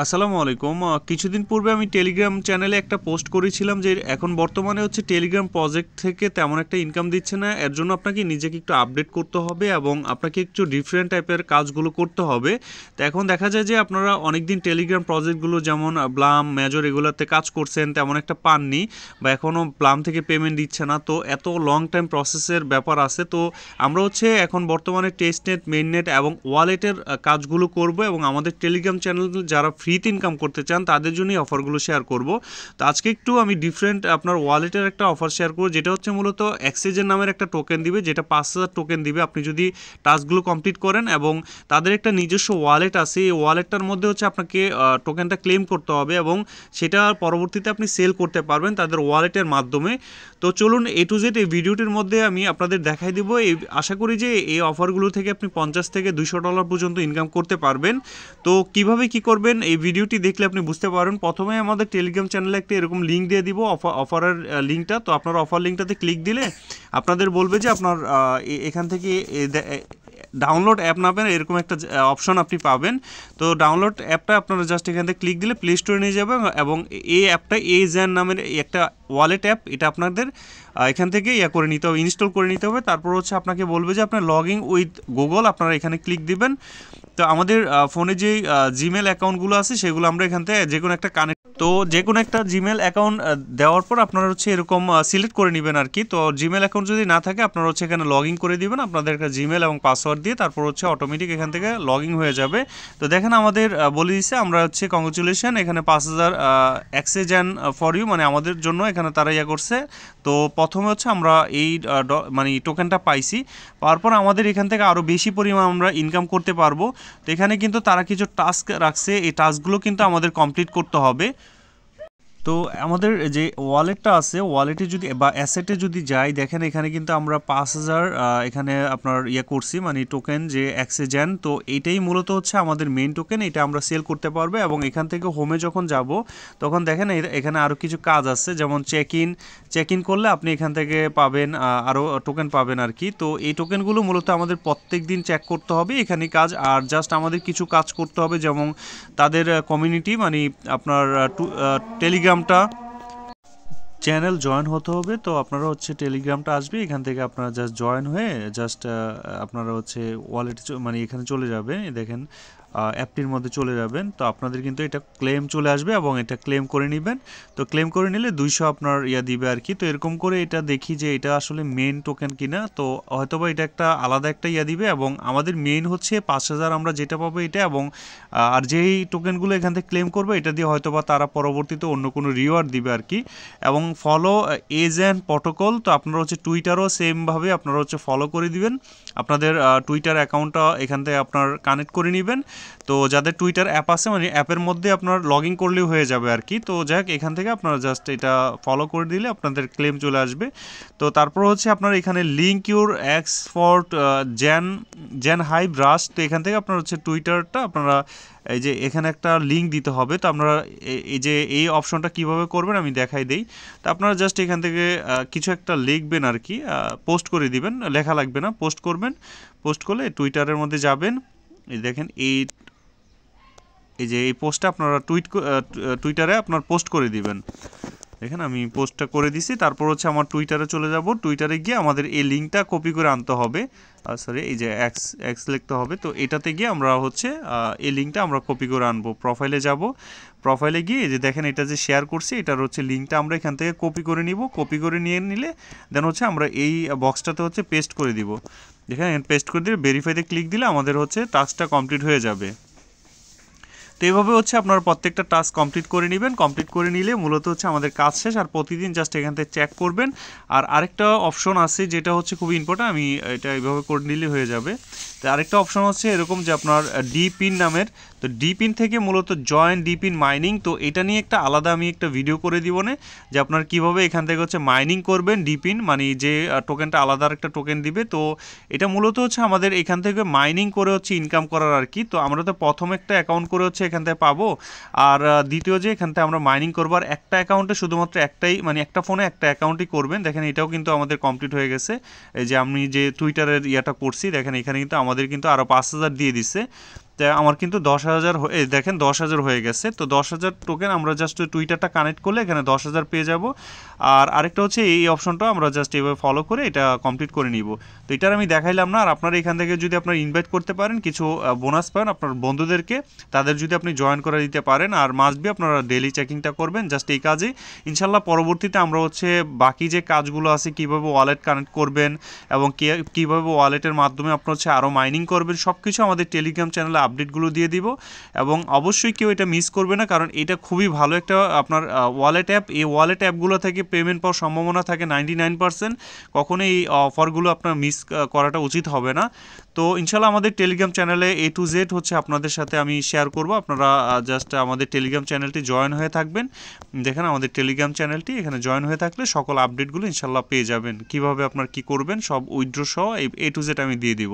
আসসালামু আলাইকুম। কিছুদিন পূর্বে আমি টেলিগ্রাম চ্যানেলে একটা পোস্ট করেছিলাম যে এখন বর্তমানে হচ্ছে টেলিগ্রাম প্রজেক্ট থেকে তেমন একটা ইনকাম দিচ্ছে না। এর জন্য আপনাকে নিজেকে একটু আপডেট করতে হবে এবং আপনাকে একটু ডিফারেন্ট টাইপের কাজগুলো করতে হবে। তো এখন দেখা যায় যে আপনারা অনেকদিন টেলিগ্রাম প্রজেক্টগুলো যেমন ব্লাম, মেজর এগুলোতে কাজ করছেন, তেমন একটা পাননি বা এখনও ব্লাম থেকে পেমেন্ট দিচ্ছে না। তো এত লং টাইম প্রসেসের ব্যাপার আছে। তো আমরা হচ্ছে এখন বর্তমানে টেস্টনেট, মেইননেট এবং ওয়ালেটের কাজগুলো করব এবং আমাদের টেলিগ্রাম চ্যানেল যারা ফ্রিতে ইনকাম করতে চান তাদের জন্যই অফারগুলো শেয়ার করব। তো আজকে একটু আমি ডিফারেন্ট আপনার ওয়ালেটের একটা অফার শেয়ার করব, যেটা হচ্ছে মূলত এক্সচেঞ্জের নামের একটা টোকেন দিবে, যেটা 5000 টোকেন দিবে আপনি যদি টাস্কগুলো কমপ্লিট করেন। এবং তাদের একটা নিজস্ব ওয়ালেট আছে, এই ওয়ালেটটার মধ্যে হচ্ছে আপনাকে টোকেনটা ক্লেম করতে হবে এবং সেটা পরবর্তীতে আপনি সেল করতে পারবেন তাদের ওয়ালেটের মাধ্যমে। তো চলুন এ টু জেড এই ভিডিওটির মধ্যে আমি আপনাদের দেখাই দিব। এই আশা করি যে এই অফারগুলো থেকে আপনি $50 থেকে $200 পর্যন্ত ইনকাম করতে পারবেন। তো কিভাবে কি করবেন এই ভিডিওটি দেখলে আপনি বুঝতে পারবেন। প্রথমে আমাদের টেলিগ্রাম চ্যানেলে একটা এরকম লিঙ্ক দিয়ে দিব, অফারের লিঙ্কটা। তো আপনারা অফার লিঙ্কটাতে ক্লিক দিলে আপনাদের বলবে যে আপনার এখান থেকে ডাউনলোড অ্যাপ নামের এরকম একটা অপশন আপনি পাবেন। তো ডাউনলোড অ্যাপটা আপনারা জাস্ট এখান থেকে ক্লিক দিলে প্লে স্টোরে নিয়ে যাবে এবং এই অ্যাপটা এজেন নামের একটা ওয়ালেট অ্যাপ, এটা আপনাদের এখান থেকে করে নিতে হবে, ইনস্টল করে নিতে হবে। তারপর হচ্ছে আপনাকে বলবে যে আপনার লগ ইন উইথ গুগল, আপনারা এখানে ক্লিক দিবেন। তো আমাদের ফোনে যে জিমেল অ্যাকাউন্টগুলো আছে সেগুলো আমরা এখান থেকে যে কোনো একটা যে কোনো একটা জিমেল অ্যাকাউন্ট দেওয়ার পর আপনারা হচ্ছে এরকম সিলেক্ট করে নেবেন আর কি। তো জিমেল অ্যাকাউন্ট যদি না থাকে আপনারা হচ্ছে এখানে লগ ইন করে দিবেন আপনাদের একটা জিমেল এবং পাসওয়ার্ড দিয়ে, তারপর হচ্ছে অটোমেটিক এখান থেকে লগ ইন হয়ে যাবে। তো দেখেন আমাদের বলে দিচ্ছে আমরা হচ্ছে কংগ্রেচুলেশন, এখানে 5000 এক্সচেঞ্জ ফর ইউ, মানে আমাদের জন্য এখানে তারা করছে। তো প্রথমে হচ্ছে আমরা এই মানে টোকেনটা পাইছি, পাওয়ার পর আমাদের এখান থেকে আরও বেশি পরিমাণ আমরা ইনকাম করতে পারবো। তো এখানে কিন্তু তারা কিছু টাস্ক রাখছে, এই টাস্কগুলো কিন্তু আমাদের কমপ্লিট করতে হবে। তো আমাদের যে ওয়ালেটটা আছে, ওয়ালেটে যদি বা অ্যাসেটে যদি যাই, দেখেন এখানে কিন্তু আমরা 5000 এখানে আপনার করছি, মানে টোকেন যে এক্সচেঞ্জ। তো এইটাই মূলত হচ্ছে আমাদের মেইন টোকেন, এটা আমরা সেল করতে পারবো। এবং এখান থেকে হোমে যখন যাব তখন দেখেন এখানে আরও কিছু কাজ আছে, যেমন চেক ইন করলে আপনি এখান থেকে পাবেন আরও টোকেন পাবেন আর কি। তো এই টোকেনগুলো মূলত আমাদের প্রত্যেক দিন চেক করতে হবে, এখানে কাজ। আর জাস্ট আমাদের কিছু কাজ করতে হবে, যেমন তাদের কমিউনিটি, মানে আপনার টেলিগ্রামটা চ্যানেল জয়েন হতে হবে। তো আপনারা হচ্ছে টেলিগ্রামটা আসবে, এখান থেকে আপনারা জাস্ট জয়েন হয়ে জাস্ট আপনারা হচ্ছে ওয়ালেটে মানে এখানে চলে যাবে, দেখেন অ্যাপটির মধ্যে চলে যাবেন। তো আপনাদের কিন্তু এটা ক্লেম চলে আসবে এবং এটা ক্লেম করে নেবেন। তো ক্লেম করে নিলে 200 আপনার দিবে আর কি। তো এরকম করে এটা দেখি যে এটা আসলে মেইন টোকেন কিনা। তো হয়তোবা এটা একটা আলাদা একটা দিবে এবং আমাদের মেইন হচ্ছে 5000 আমরা যেটা পাবো এটা। এবং আর যেই টোকেনগুলো এখান থেকে ক্লেম করবে এটা দিয়ে হয়তোবা তারা পরবর্তীতে অন্য কোনো রিওয়ার্ড দিবে আর কি। এবং ফলো এজেন্ট প্রটোকল, তো আপনারা হচ্ছে টুইটারও সেমভাবে আপনারা হচ্ছে ফলো করে দিবেন, আপনাদের টুইটার অ্যাকাউন্টটা এখান থেকে আপনার কানেক্ট করে নেবেন। তো যাদের টুইটার অ্যাপ আছে, মানে অ্যাপের মধ্যে আপনার লগ ইন করলেও হয়ে যাবে আর কি। তো যাক, এখান থেকে আপনারা জাস্ট এটা ফলো করে দিলে আপনাদের ক্লেম চলে আসবে। তো তারপর হচ্ছে আপনার এখানে link your export gen high brush. তো এখান থেকে আপনার হচ্ছে টুইটারটা আপনারা এই যে এখানে একটা লিঙ্ক দিতে হবে। তো আপনারা এই যে এই অপশনটা কিভাবে করবেন আমি দেখাই দেই। তো আপনারা জাস্ট এখান থেকে কিছু একটা লিখবেন আর কি, পোস্ট করে দিবেন, লেখা লাগবে না, পোস্ট করবেন। পোস্ট করলে টুইটারের মধ্যে যাবেন, এই দেখেন এই যে এই পোস্টটা আপনারা টুইটারে আপনার পোস্ট করে দিবেন। দেখেন আমি পোস্টটা করে দিছি। তারপর হচ্ছে আমার টুইটারে চলে যাব, টুইটারে গিয়ে আমাদের এই লিঙ্কটা কপি করে আনতে হবে, সরি এই যে এক্স লিখতে হবে। তো এটাতে গিয়ে আমরা হচ্ছে এই লিঙ্কটা আমরা কপি করে আনবো। প্রোফাইলে যাব, প্রোফাইলে গিয়ে এই যে দেখেন এটা যে শেয়ার করছি এটার হচ্ছে লিঙ্কটা আমরা এখান থেকে কপি করে নিব। কপি করে নিয়ে নিলে দেন হচ্ছে আমরা এই বক্সটাতে হচ্ছে পেস্ট করে দিব। দেখেন পেস্ট করে দিলে ভেরিফাইতে ক্লিক দিলে আমাদের হচ্ছে টাস্কটা কমপ্লিট হয়ে যাবে। তো এইভাবে হচ্ছে আপনারা প্রত্যেকটা টাস্ক কমপ্লিট করে নেবেন। কমপ্লিট করে নিলে মূলত হচ্ছে আমাদের কাজ শেষ। আর প্রতিদিন জাস্ট এখান থেকে চেক করবেন। আর আরেকটা অপশন আছে যেটা হচ্ছে খুবই ইম্পর্টেন্ট, আমি এটা এইভাবে করে নিলে হয়ে যাবে। তো আরেকটা অপশন হচ্ছে এরকম যে আপনার ডিপিন নামের, তো ডিপিন থেকে মূলত জয়েন ডিপিন মাইনিং। তো এটা নিয়ে একটা আলাদা আমি একটা ভিডিও করে দিব না, যে আপনার কীভাবে এখান থেকে হচ্ছে মাইনিং করবেন ডিপিন, মানে যে টোকেনটা আলাদা একটা টোকেন দিবে। তো এটা মূলত হচ্ছে আমাদের এখান থেকে মাইনিং করে হচ্ছে ইনকাম করার আর কি। তো আমরা তো প্রথম একটা অ্যাকাউন্ট করে হচ্ছে এখান থেকে পাবো, আর দ্বিতীয় যে এখান থেকে আমরা মাইনিং করবো। আর একটা অ্যাকাউন্টে শুধুমাত্র একটাই, মানে একটা ফোনে একটা অ্যাকাউন্টই করবেন। দেখেন এটাও কিন্তু আমাদের কমপ্লিট হয়ে গেছে। এই যে আমি যে টুইটারের করছি, দেখেন এখানে কিন্তু আমাদের কিন্তু আরও 5000 দিয়ে দিচ্ছে। আমার কিন্তু 10,000 দেখেন 10,000 হয়ে গেছে। তো 10,000 টোকেন আমরা জাস্ট টুইটারটা কানেক্ট করলে এখানে 10,000 পেয়ে যাব। আর আরেকটা হচ্ছে এই অপশনটা আমরা জাস্ট এভাবে ফলো করে এটা কমপ্লিট করে নিব। তো এটার আমি দেখাইলাম না। আর আপনারা এখান থেকে যদি আপনারা ইনভাইট করতে পারেন কিছু বোনাস পান আপনার বন্ধুদেরকে, তাদের যদি আপনি জয়েন করে দিতে পারেন। আর মাস্ট বি আপনারা ডেইলি চেকিংটা করবেন জাস্ট এই কাজে। ইনশাল্লাহ পরবর্তীতে আমরা হচ্ছে বাকি যে কাজগুলো আছে কীভাবে ওয়ালেট কানেক্ট করবেন এবং কীভাবে ওয়ালেটের মাধ্যমে আপনার হচ্ছে আরও মাইনিং করবেন সব কিছু আমাদের টেলিগ্রাম চ্যানেলে আপডেটগুলো দিয়ে দিব। এবং অবশ্যই কেউ এটা মিস করবে না, কারণ এটা খুবই ভালো একটা আপনার ওয়ালেট অ্যাপ। এই ওয়ালেট অ্যাপগুলো থেকে পেমেন্ট পাওয়ার সম্ভাবনা থাকে 99%। কখনো এই অফারগুলো আপনার মিস করাটা উচিত হবে না। তো ইনশাল্লাহ আমাদের টেলিগ্রাম চ্যানেলে A to Z হচ্ছে আপনাদের সাথে আমি শেয়ার করব। আপনারা জাস্ট আমাদের টেলিগ্রাম চ্যানেলটি জয়েন হয়ে থাকবেন। দেখেন আমাদের টেলিগ্রাম চ্যানেলটি এখানে জয়েন হয়ে থাকলে সকল আপডেটগুলো ইনশাল্লাহ পেয়ে যাবেন। কিভাবে আপনার কি করবেন সব উইথড্র সহ A to Z আমি দিয়ে দিব।